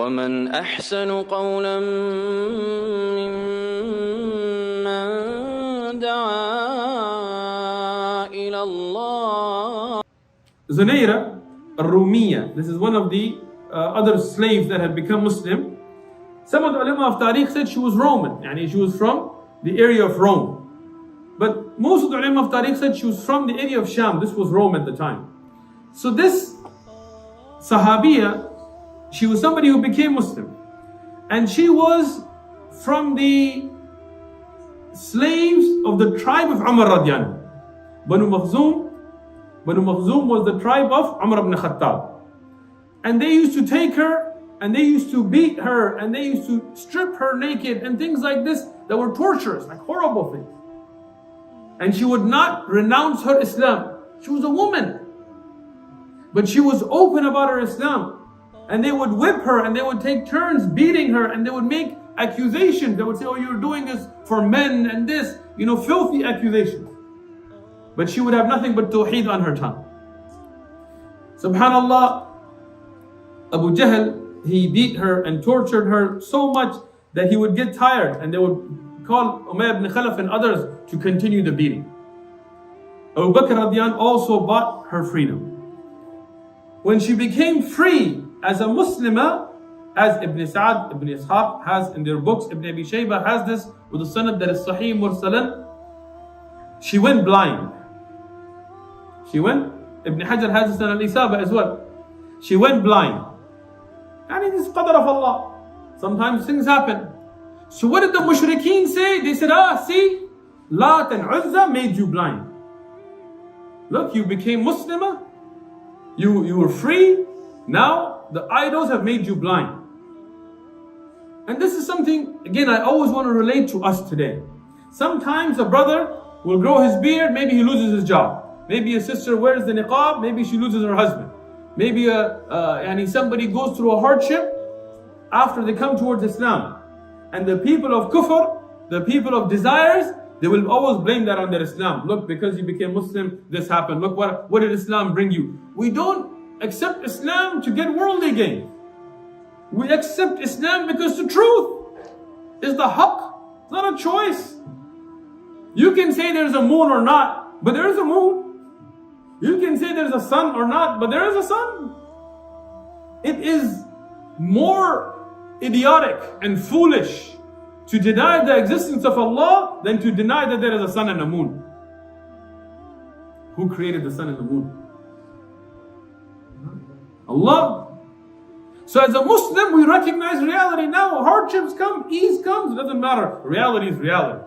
ومن أحسن قولا ممن دعا إلى الله. Zunaira al-Rumiyya, this is one of the other slaves that had become Muslim. Some of the ulama of Tariq said she was Roman, yani she was from the area of Rome. But most of the ulama of Tariq said she was from the area of Sham. This was Rome at the time. So this Sahabiya, she was somebody who became Muslim. And she was from the slaves of the tribe of Umar radiyan. Banu Makhzum was the tribe of Umar ibn Khattab. And they used to take her and they used to beat her and they used to strip her naked and things like this that were torturous, like horrible things. And she would not renounce her Islam. She was a woman. But she was open about her Islam. And they would whip her and they would take turns beating her and they would make accusations. They would say, oh, you're doing this for men and this, filthy accusations. But she would have nothing but tawheed on her tongue. Subhanallah, Abu Jahl, he beat her and tortured her so much that he would get tired and they would call Umayyah ibn Khalaf and others to continue the beating. Abu Bakr radiyan also bought her freedom. When she became free as a Muslimah, as Ibn Sa'ad, Ibn Ishaq has in their books, Ibn Abi Shaybah has this with the sanad that is Sahih Mursalan, she went blind. Ibn Hajar has this in Al-Isaba as well. She went blind. And it is qadr of Allah. Sometimes things happen. So what did the mushrikeen say? They said, see, Lat and Uzza made you blind. Look, you became Muslimah. You were free. Now the idols have made you blind. And this is something, again, I always want to relate to us today. Sometimes a brother will grow his beard, maybe he loses his job. Maybe a sister wears the niqab, maybe she loses her husband. Maybe somebody goes through a hardship after they come towards Islam. And the people of kufr, the people of desires, they will always blame that on their Islam. Look, because you became Muslim, this happened. Look, what did Islam bring you? We don't accept Islam to get worldly gain. We accept Islam because the truth is the haqq. It's not a choice. You can say there's a moon or not, but there is a moon. You can say there's a sun or not, but there is a sun. It is more idiotic and foolish to deny the existence of Allah than to deny that there is a sun and a moon. Who created the sun and the moon? Allah. So as a Muslim, we recognize reality now. Hardships come, ease comes, it doesn't matter. Reality is reality.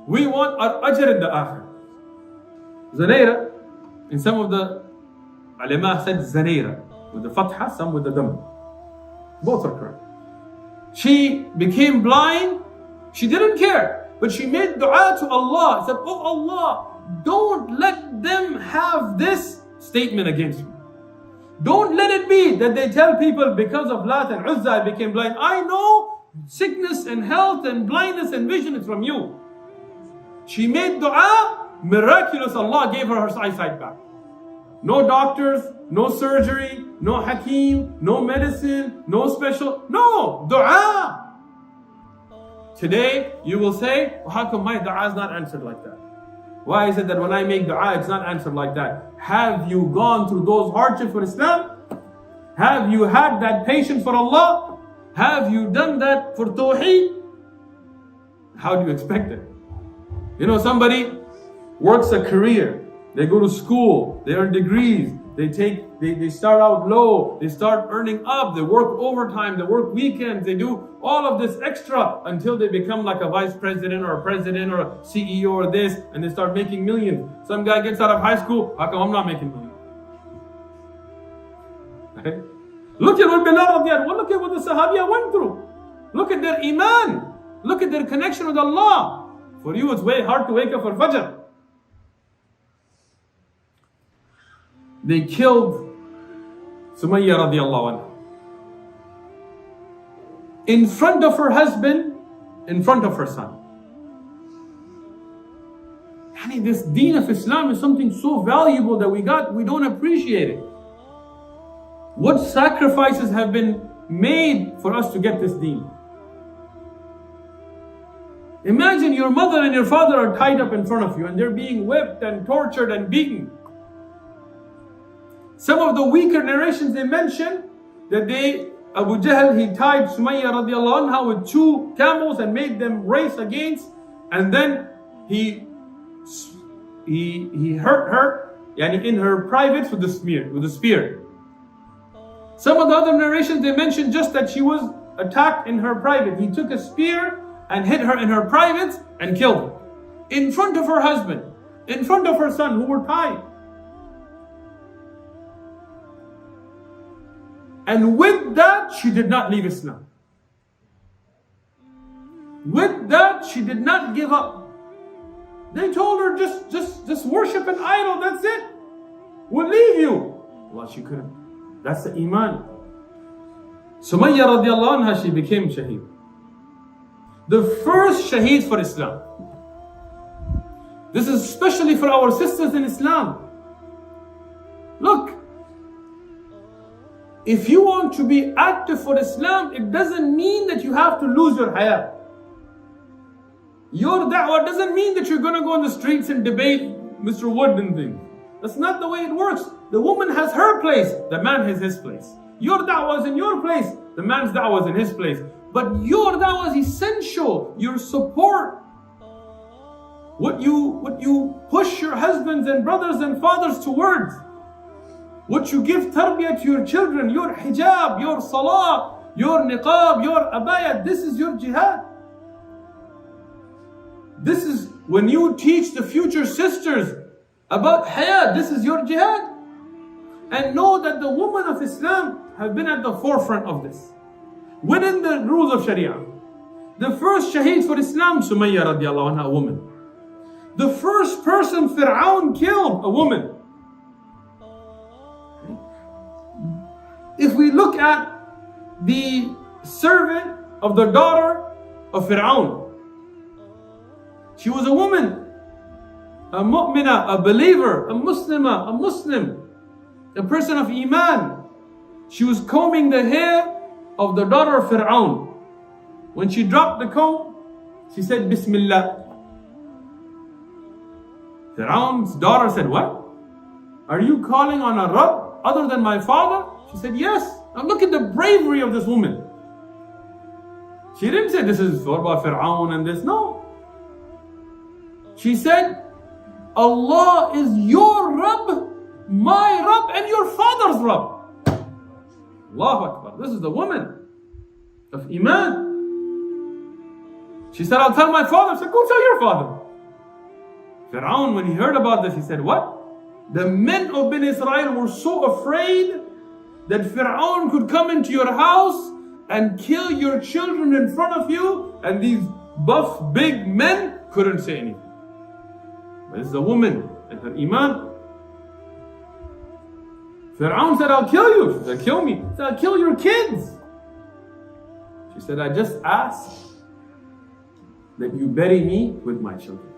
We want our ajr in the akhirah. Zunaira, in some of the ulama said Zunaira with the fatha, some with the dam. Both are correct. She became blind. She didn't care, but she made dua to Allah. Said, oh Allah, don't let them have this statement against me. Don't let it be that they tell people because of Lat and Uzza I became blind. I know sickness and health and blindness and vision is from you. She made dua. Miraculous, Allah gave her eyesight back. No doctors, no surgery, no hakim, no medicine, no special, no, dua. Today, you will say, well, how come my dua is not answered like that? Why is it that when I make dua, it's not answered like that? Have you gone through those hardships for Islam? Have you had that patience for Allah? Have you done that for Tawheed? How do you expect it? Somebody works a career, they go to school, they earn degrees, they start out low, they start earning up, they work overtime, they work weekends, they do all of this extra until they become like a vice president or a president or a CEO or this, and they start making millions. Some guy gets out of high school, how come I'm not making millions? Right? Look at what Bilal radiyan, look at what the Sahabiya went through. Look at their iman, look at their connection with Allah. For you it's way hard to wake up for Fajr. They killed Sumayya radiallahu anha in front of her husband, in front of her son. This deen of Islam is something so valuable that we don't appreciate it. What sacrifices have been made for us to get this deen. Imagine your mother and your father are tied up in front of you and they're being whipped and tortured and beaten. Some of the weaker narrations, they mention that Abu Jahl, he tied Sumayya radiallahu anha with 2 camels and made them race against, and then he hurt her in her privates with a spear. Some of the other narrations, they mention just that she was attacked in her private. He took a spear and hit her in her privates and killed her in front of her husband, in front of her son, who were tied. And with that, she did not leave Islam. With that, she did not give up. They told her, just worship an idol, that's it. We'll leave you. Well, she couldn't. That's the iman. Sumayya radiallahu anha, she became shaheed. The first shaheed for Islam. This is especially for our sisters in Islam. Look, if you want to be active for Islam, it doesn't mean that you have to lose your haya. Your da'wah doesn't mean that you're going to go on the streets and debate Mr. Wood and things. That's not the way it works. The woman has her place, the man has his place. Your da'wah is in your place, the man's da'wah is in his place. But your da'wah is essential, your support. What you push your husbands and brothers and fathers towards. What you give tarbiyah to your children, your hijab, your salah, your niqab, your abaya, this is your jihad. This is when you teach the future sisters about haya, this is your jihad. And know that the women of Islam have been at the forefront of this. Within the rules of Sharia. The first shaheed for Islam, Sumayya radiallahu anha, a woman. The first person Fir'aun killed, a woman. If we look at the servant of the daughter of Fir'aun, she was a woman, a mu'mina, a believer, a Muslimah, a Muslim, a person of Iman. She was combing the hair of the daughter of Fir'aun. When she dropped the comb, she said, Bismillah. Fir'aun's daughter said, what? Are you calling on a Rabb other than my father? She said, yes. Now look at the bravery of this woman. She didn't say this is for Fir'aun and this. No. She said, Allah is your Rabb, my Rabb, and your father's Rabb. Allahu Akbar. This is the woman of Iman. She said, I'll tell my father. I said, go tell your father. Fir'aun, when he heard about this, he said, what? The men of Ben Israel were so afraid that Fir'aun could come into your house and kill your children in front of you, and these buff, big men couldn't say anything. But this is a woman and her Iman. Fir'aun said, I'll kill you. She said, kill me. He said, I'll kill your kids. She said, I just ask that you bury me with my children.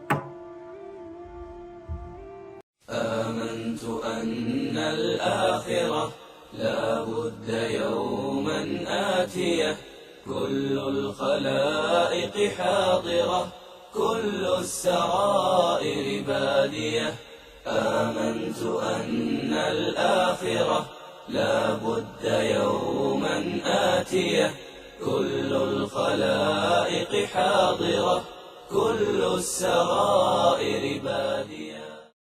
آمنت أن الآخرة لا بد يوما آتية كل الخلائق حاضرة كل السرائر بادية آمنت أن الآخرة لا بد يوما آتية كل الخلائق حاضرة كل السرائر بادية